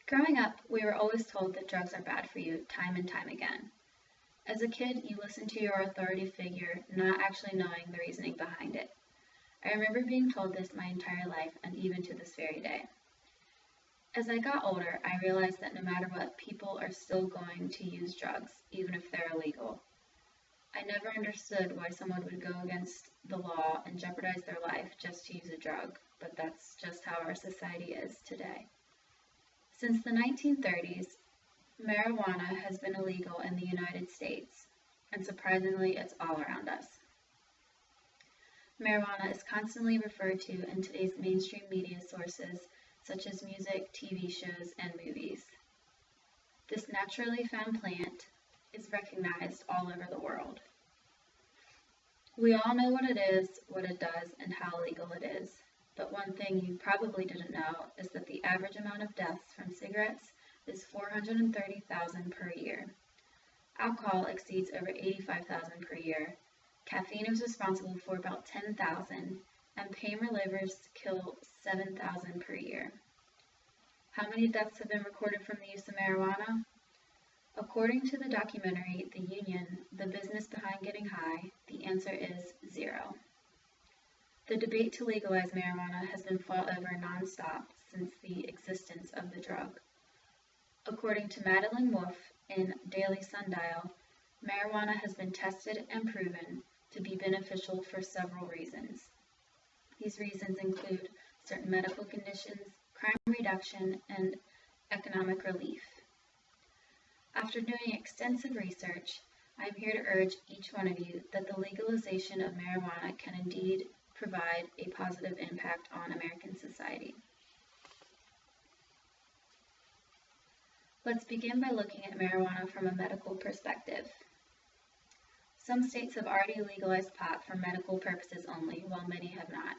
Growing up, we were always told that drugs are bad for you time and time again. As a kid, you listen to your authority figure, not actually knowing the reasoning behind it. I remember being told this my entire life and even to this very day. As I got older, I realized that no matter what, people are still going to use drugs, even if they're illegal. I never understood why someone would go against the law and jeopardize their life just to use a drug, but that's just how our society is today. Since the 1930s, marijuana has been illegal in the United States, and surprisingly, it's all around us. Marijuana is constantly referred to in today's mainstream media sources, such as music, TV shows, and movies. This naturally found plant is recognized all over the world. We all know what it is, what it does, and how illegal it is. But one thing you probably didn't know is that the average amount of deaths from cigarettes is 430,000 per year. Alcohol exceeds over 85,000 per year. Caffeine is responsible for about 10,000, and pain relievers kill 7,000 per year. How many deaths have been recorded from the use of marijuana? According to the documentary The Union, The Business Behind Getting High, the answer is 0. The debate to legalize marijuana has been fought over nonstop since the existence of the drug. According to Madeline Wolfe in Daily Sundial, marijuana has been tested and proven to be beneficial for several reasons. These reasons include certain medical conditions, crime reduction, and economic relief. After doing extensive research, I am here to urge each one of you that the legalization of marijuana can indeed provide a positive impact on American society. Let's begin by looking at marijuana from a medical perspective. Some states have already legalized pot for medical purposes only, while many have not.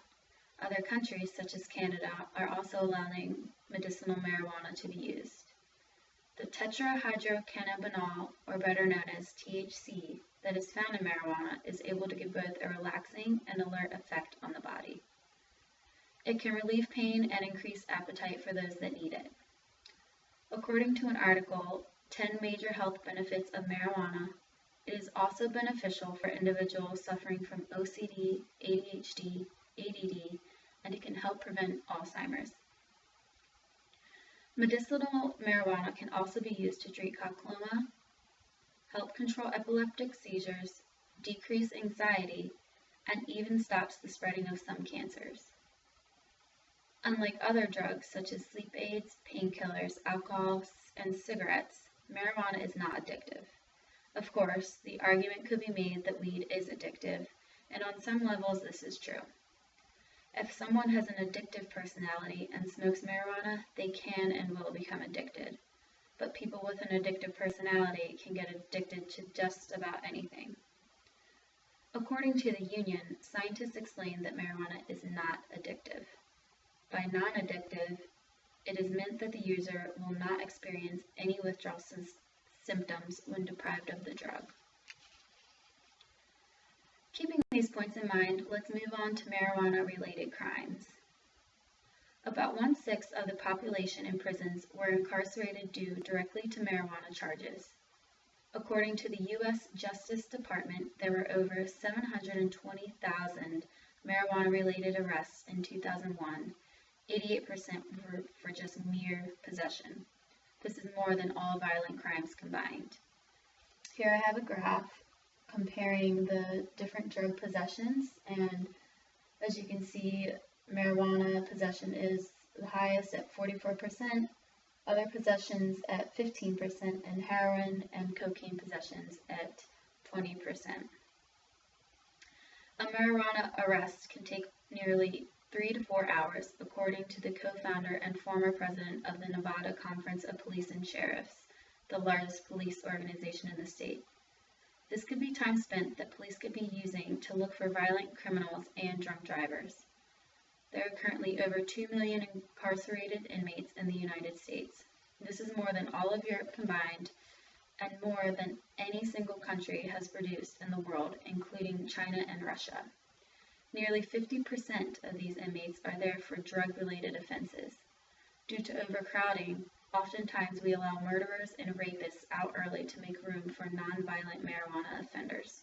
Other countries, such as Canada, are also allowing medicinal marijuana to be used. The tetrahydrocannabinol, or better known as THC, that is found in marijuana is able to give both a relaxing and alert effect on the body. It can relieve pain and increase appetite for those that need it. According to an article, 10 Major Health Benefits of Marijuana, it is also beneficial for individuals suffering from OCD, ADHD, ADD, and it can help prevent Alzheimer's. Medicinal marijuana can also be used to treat glaucoma, help control epileptic seizures, decrease anxiety, and even stops the spreading of some cancers. Unlike other drugs such as sleep aids, painkillers, alcohol, and cigarettes, marijuana is not addictive. Of course, the argument could be made that weed is addictive, and on some levels this is true. If someone has an addictive personality and smokes marijuana, they can and will become addicted. But people with an addictive personality can get addicted to just about anything. According to the Union, scientists explain that marijuana is not addictive. By non-addictive, it is meant that the user will not experience any withdrawal symptoms when deprived of the drug. Keeping these points in mind, let's move on to marijuana-related crimes. About 1/6 of the population in prisons were incarcerated due directly to marijuana charges. According to the U.S. Justice Department, there were over 720,000 marijuana-related arrests in 2001, 88% were for just mere possession. This is more than all violent crimes combined. Here I have a graph comparing the different drug possessions, and as you can see, marijuana possession is the highest at 44%, other possessions at 15%, and heroin and cocaine possessions at 20%. A marijuana arrest can take nearly 3 to 4 hours, according to the co-founder and former president of the Nevada Conference of Police and Sheriffs, the largest police organization in the state. This could be time spent that police could be using to look for violent criminals and drunk drivers. There are currently over 2 million incarcerated inmates in the United States. This is more than all of Europe combined, and more than any single country has produced in the world, including China and Russia. Nearly 50% of these inmates are there for drug-related offenses. Due to overcrowding, Oftentimes, we allow murderers and rapists out early to make room for nonviolent marijuana offenders.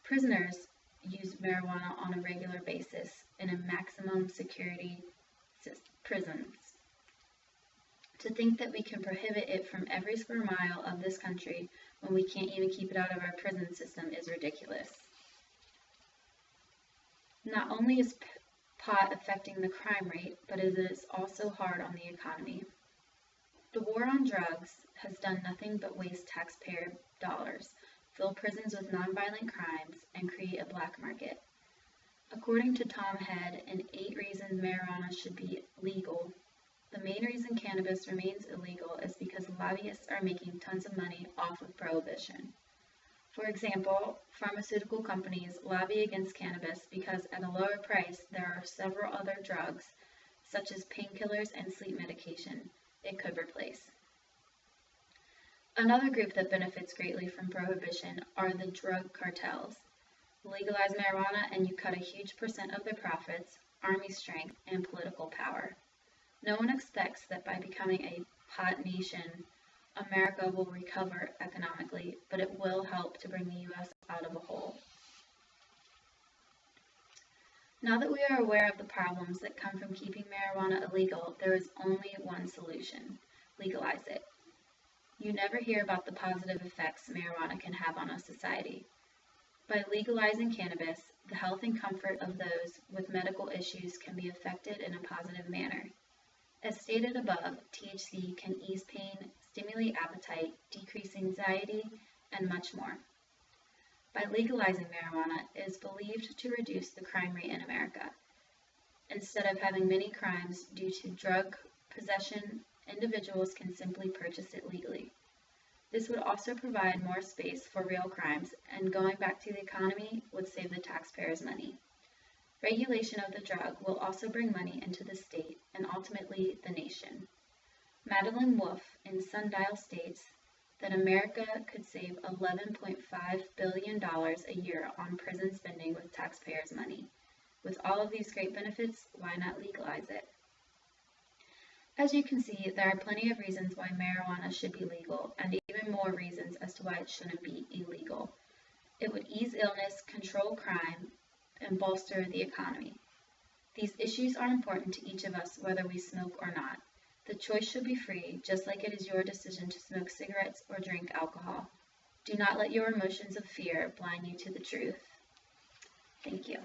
Prisoners use marijuana on a regular basis in a maximum security prisons. To think that we can prohibit it from every square mile of this country when we can't even keep it out of our prison system is ridiculous. Not only is pot affecting the crime rate, but it is also hard on the economy. The war on drugs has done nothing but waste taxpayer dollars, fill prisons with nonviolent crimes, and create a black market. According to Tom Head in 8 Reasons Marijuana Should Be Legal, the main reason cannabis remains illegal is because lobbyists are making tons of money off of prohibition. For example, pharmaceutical companies lobby against cannabis because at a lower price there are several other drugs, such as painkillers and sleep medication, it could replace. Another group that benefits greatly from prohibition are the drug cartels. Legalize marijuana and you cut a huge percent of their profits, army strength, and political power. No one expects that by becoming a pot nation, America will recover economically, but it will help to bring the U.S. out of a hole. Now that we are aware of the problems that come from keeping marijuana illegal, there is only one solution: legalize it. You never hear about the positive effects marijuana can have on a society. By legalizing cannabis, the health and comfort of those with medical issues can be affected in a positive manner. As stated above, THC can ease pain, stimulate appetite, decrease anxiety, and much more. By legalizing marijuana, it is believed to reduce the crime rate in America. Instead of having many crimes due to drug possession, individuals can simply purchase it legally. This would also provide more space for real crimes, and going back to the economy would save the taxpayers money. Regulation of the drug will also bring money into the state and ultimately the nation. Madeline Wolfe in Sundial states that America could save $11.5 billion a year on prison spending with taxpayers' money. With all of these great benefits, why not legalize it? As you can see, there are plenty of reasons why marijuana should be legal, and even more reasons as to why it shouldn't be illegal. It would ease illness, control crime, and bolster the economy. These issues are important to each of us whether we smoke or not. The choice should be free, just like it is your decision to smoke cigarettes or drink alcohol. Do not let your emotions of fear blind you to the truth. Thank you.